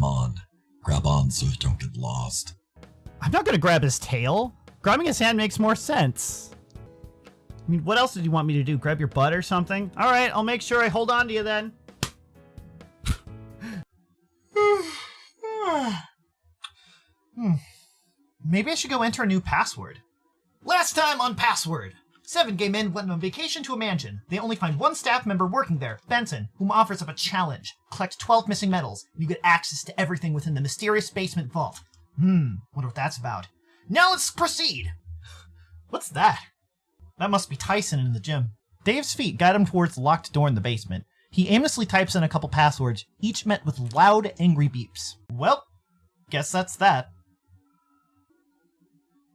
on. Grab on so you don't get lost. I'm not gonna grab his tail. Grabbing his hand makes more sense. I mean, what else did you want me to do? Grab your butt or something? Alright, I'll make sure I hold on to you then. Maybe I should go enter a new password. Last time on Password. 7 gay men went on vacation to a mansion. They only find one staff member working there, Benson, whom offers up a challenge. Collect 12 missing medals, and you get access to everything within the mysterious basement vault. Wonder what that's about. Now let's proceed! What's that? That must be Tyson in the gym. Dave's feet guide him towards the locked door in the basement. He aimlessly types in a couple passwords, each met with loud, angry beeps. Well, guess that's that.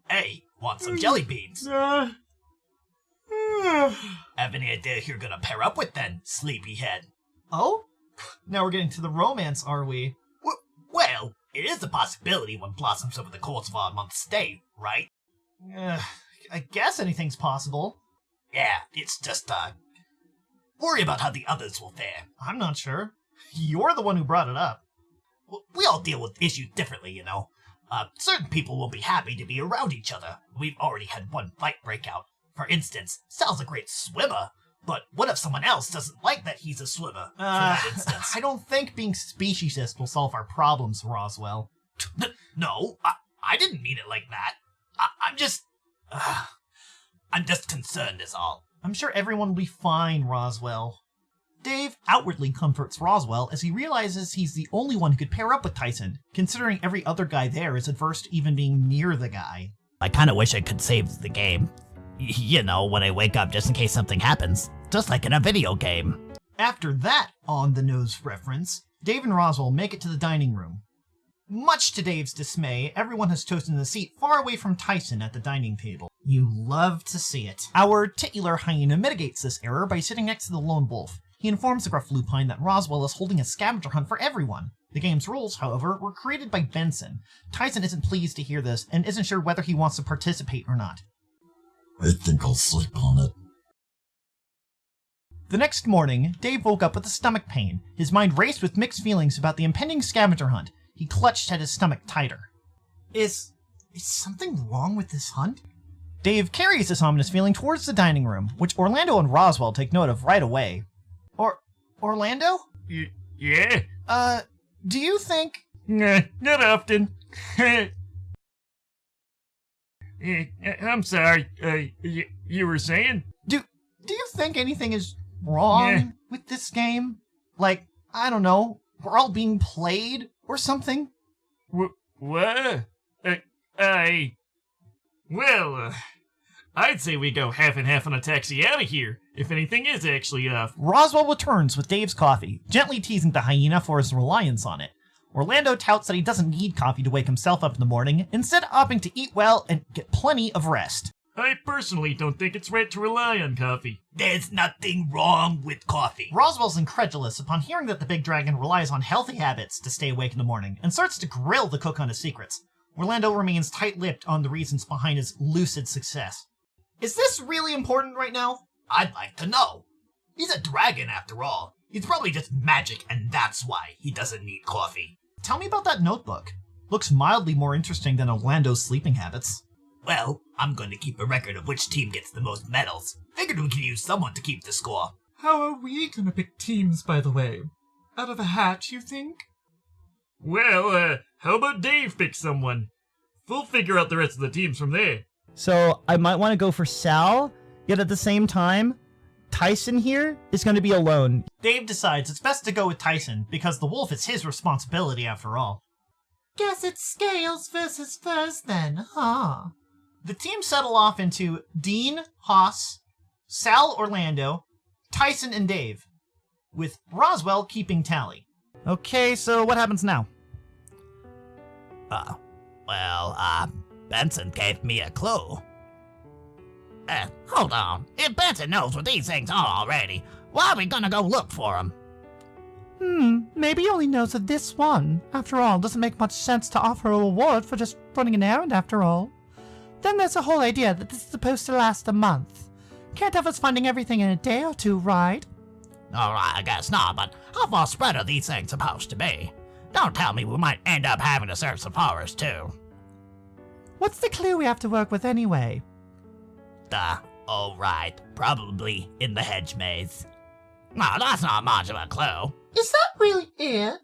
Hey, want some jelly beans? Have any idea who you're gonna pair up with then, sleepyhead? Oh? Now we're getting to the romance, are we? Well, it is a possibility one blossoms over the course of our month's stay, right? I guess anything's possible. Yeah, it's just, worry about how the others will fare. I'm not sure. You're the one who brought it up. We all deal with issues differently, you know. Certain people will be happy to be around each other. We've already had one fight break out. For instance, Sal's a great swimmer, but what if someone else doesn't like that he's a swimmer, for that instance? I don't think being speciesist will solve our problems, Roswell. No, I didn't mean it like that. I'm just concerned is all. I'm sure everyone will be fine, Roswell. Dave outwardly comforts Roswell as he realizes he's the only one who could pair up with Tyson, considering every other guy there is adverse to even being near the guy. I kinda wish I could save the game. You know, when I wake up just in case something happens, just like in a video game. After that on-the-nose reference, Dave and Roswell make it to the dining room. Much to Dave's dismay, everyone has chosen a seat far away from Tyson at the dining table. You love to see it. Our titular hyena mitigates this error by sitting next to the lone wolf. He informs the gruff lupine that Roswell is holding a scavenger hunt for everyone. The game's rules, however, were created by Benson. Tyson isn't pleased to hear this and isn't sure whether he wants to participate or not. I think I'll sleep on it. The next morning, Dave woke up with a stomach pain. His mind raced with mixed feelings about the impending scavenger hunt. He clutched at his stomach tighter. Is something wrong with this hunt? Dave carries this ominous feeling towards the dining room, which Orlando and Roswell take note of right away. Orlando? Yeah? Do you think... Nah, not often. I'm sorry, you were saying? Do you think anything is wrong with this game? Like, I don't know, we're all being played or something? What? I'd say we go half and half on a taxi out of here, if anything is actually off. Roswell returns with Dave's coffee, gently teasing the hyena for his reliance on it. Orlando touts that he doesn't need coffee to wake himself up in the morning, instead opting to eat well and get plenty of rest. I personally don't think it's right to rely on coffee. There's nothing wrong with coffee. Roswell's incredulous upon hearing that the big dragon relies on healthy habits to stay awake in the morning, and starts to grill the cook on his secrets. Orlando remains tight-lipped on the reasons behind his lucid success. Is this really important right now? I'd like to know. He's a dragon after all. He's probably just magic and that's why he doesn't need coffee. Tell me about that notebook. Looks mildly more interesting than Orlando's sleeping habits. Well, I'm going to keep a record of which team gets the most medals. Figured we could use someone to keep the score. How are we gonna pick teams, by the way? Out of a hat, you think? Well, how about Dave pick someone? We'll figure out the rest of the teams from there. So, I might want to go for Sal, yet at the same time, Tyson here is going to be alone. Dave decides it's best to go with Tyson, because the wolf is his responsibility after all. Guess it's Scales versus Furs then, huh? The teams settle off into Dean, Haas, Sal, Orlando, Tyson, and Dave, with Roswell keeping tally. Okay, so what happens now? Benson gave me a clue. Hold on. If Benson knows what these things are already, why are we gonna go look for him? Maybe he only knows of this one. After all, it doesn't make much sense to offer a reward for just running an errand after all. Then there's the whole idea that this is supposed to last a month. Can't have us finding everything in a day or two, right? Alright, I guess not, but how far spread are these things supposed to be? Don't tell me we might end up having to search the forest, too. What's the clue we have to work with anyway? Oh right, probably in the hedge maze. No, that's not much of a clue. Is that really it?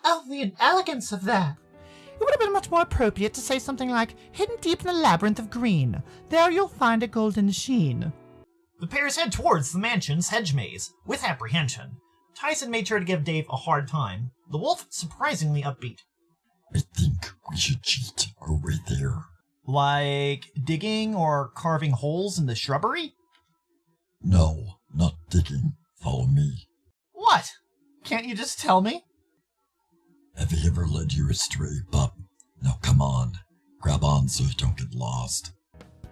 Oh, the elegance of that. It would have been much more appropriate to say something like, hidden deep in the labyrinth of green. There you'll find a golden sheen. The pairs head towards the mansion's hedge maze, with apprehension. Tyson made sure to give Dave a hard time. The wolf surprisingly upbeat. I think we should cheat our way there. Like digging or carving holes in the shrubbery? No, not digging. Follow me. What? Can't you just tell me? Have he ever led you astray, pup? Now come on. Grab on so you don't get lost.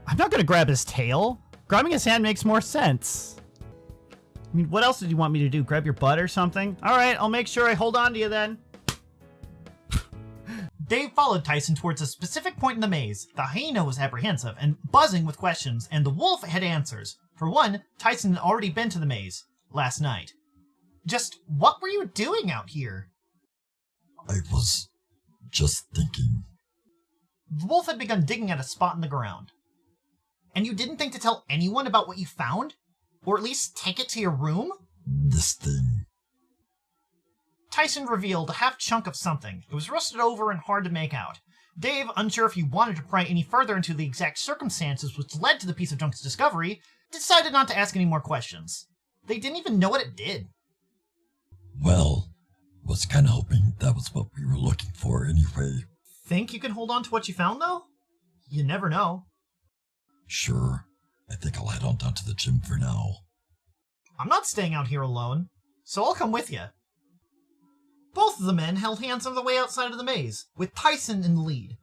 I'm not gonna grab his tail. Grabbing his hand makes more sense. I mean, what else did you want me to do? Grab your butt or something? Alright, I'll make sure I hold on to you then. Dave followed Tyson towards a specific point in the maze. The hyena was apprehensive and buzzing with questions, and the wolf had answers. For one, Tyson had already been to the maze last night. Just what were you doing out here? I was just thinking. The wolf had begun digging at a spot in the ground. And you didn't think to tell anyone about what you found? Or at least take it to your room? This thing. Tyson revealed a half chunk of something. It was rusted over and hard to make out. Dave, unsure if he wanted to pry any further into the exact circumstances which led to the piece of junk's discovery, decided not to ask any more questions. They didn't even know what it did. Well, was kinda hoping that was what we were looking for anyway. Think you can hold on to what you found, though? You never know. Sure. I think I'll head on down to the gym for now. I'm not staying out here alone, so I'll come with you. Both of the men held hands on the way outside of the maze, with Tyson in the lead.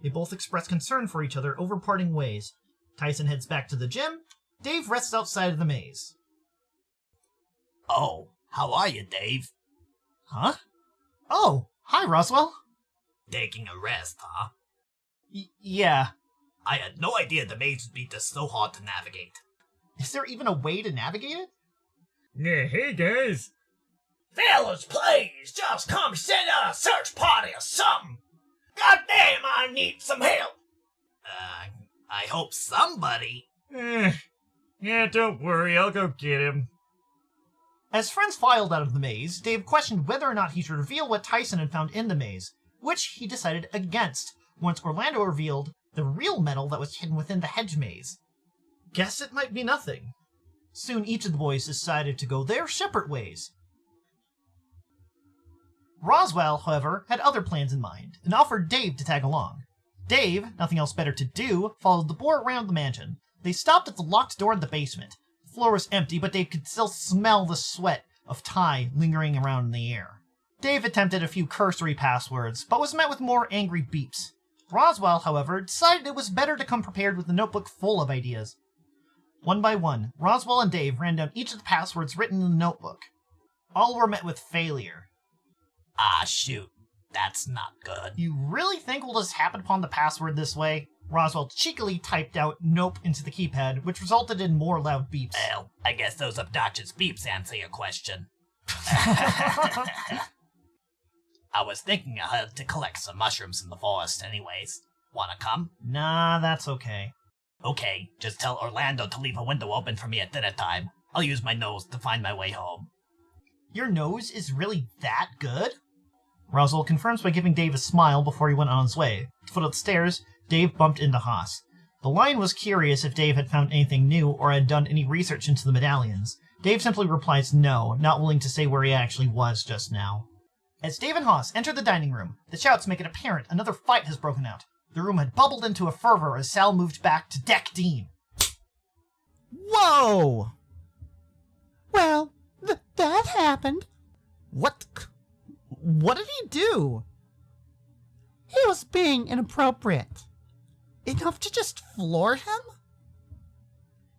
They both expressed concern for each other over parting ways. Tyson heads back to the gym. Dave rests outside of the maze. Oh, how are you, Dave? Huh? Oh, hi, Roswell. Taking a rest, huh? Yeah. I had no idea the maze would be just so hard to navigate. Is there even a way to navigate it? Yeah, hey guys. Fellas, please, just come send out a search party or something. Goddamn, I need some help. I hope somebody... Yeah, don't worry, I'll go get him. As friends filed out of the maze, Dave questioned whether or not he should reveal what Tyson had found in the maze, which he decided against, once Orlando revealed the real metal that was hidden within the hedge maze. Guess it might be nothing. Soon each of the boys decided to go their separate ways. Roswell, however, had other plans in mind, and offered Dave to tag along. Dave, nothing else better to do, followed the boar around the mansion. They stopped at the locked door in the basement. The floor was empty, but Dave could still smell the sweat of Ty lingering around in the air. Dave attempted a few cursory passwords, but was met with more angry beeps. Roswell, however, decided it was better to come prepared with a notebook full of ideas. One by one, Roswell and Dave ran down each of the passwords written in the notebook. All were met with failure. Ah, shoot. That's not good. You really think we'll just happen upon the password this way? Roswell cheekily typed out nope into the keypad, which resulted in more loud beeps. Well, I guess those obnoxious beeps answer your question. I was thinking I had to collect some mushrooms in the forest anyways. Wanna come? Nah, that's okay. Okay, just tell Orlando to leave a window open for me at dinner time. I'll use my nose to find my way home. Your nose is really that good? Roswell confirms by giving Dave a smile before he went on his way. At the foot of the stairs, Dave bumped into Haas. The lion was curious if Dave had found anything new or had done any research into the medallions. Dave simply replies no, not willing to say where he actually was just now. As Dave and Haas enter the dining room, the shouts make it apparent another fight has broken out. The room had bubbled into a fervor as Sal moved back to deck Dean. Whoa! Well, that happened. What did he do? He was being inappropriate. Enough to just floor him?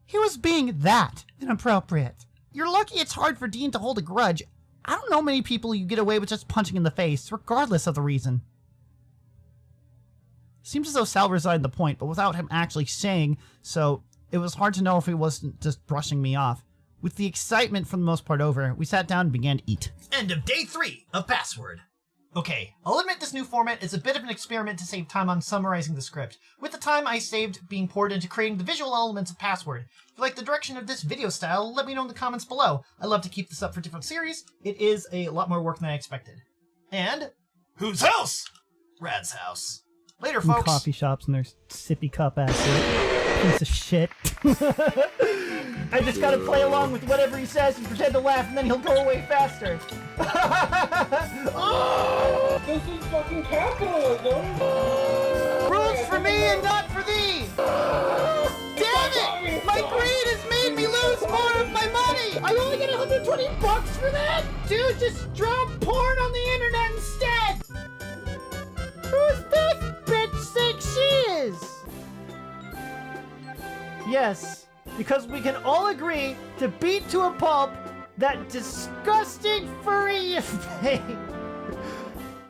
He was being that inappropriate. You're lucky it's hard for Dean to hold a grudge. I don't know many people you get away with just punching in the face, regardless of the reason. Seems as though Sal resigned the point, but without him actually saying, so it was hard to know if he wasn't just brushing me off. With the excitement for the most part over, we sat down and began to eat. End of day 3 of Password. Okay, I'll admit this new format is a bit of an experiment to save time on summarizing the script, with the time I saved being poured into creating the visual elements of Password. If you like the direction of this video style, let me know in the comments below. I love to keep this up for different series. It is a lot more work than I expected. And Whose house? Rad's house. later, In folks. coffee shops and their sippy cup ass piece of shit. I just gotta play along with whatever he says and pretend to laugh, and then he'll go away faster. This is fucking capitalism! Rules for me and not for thee! Damn it! My greed has made me lose more of my money! I only get $120 for that? Dude, just drop porn on the internet instead! Who's this bitch think she is? Yes, because we can all agree to beat to a pulp that disgusting furry thing.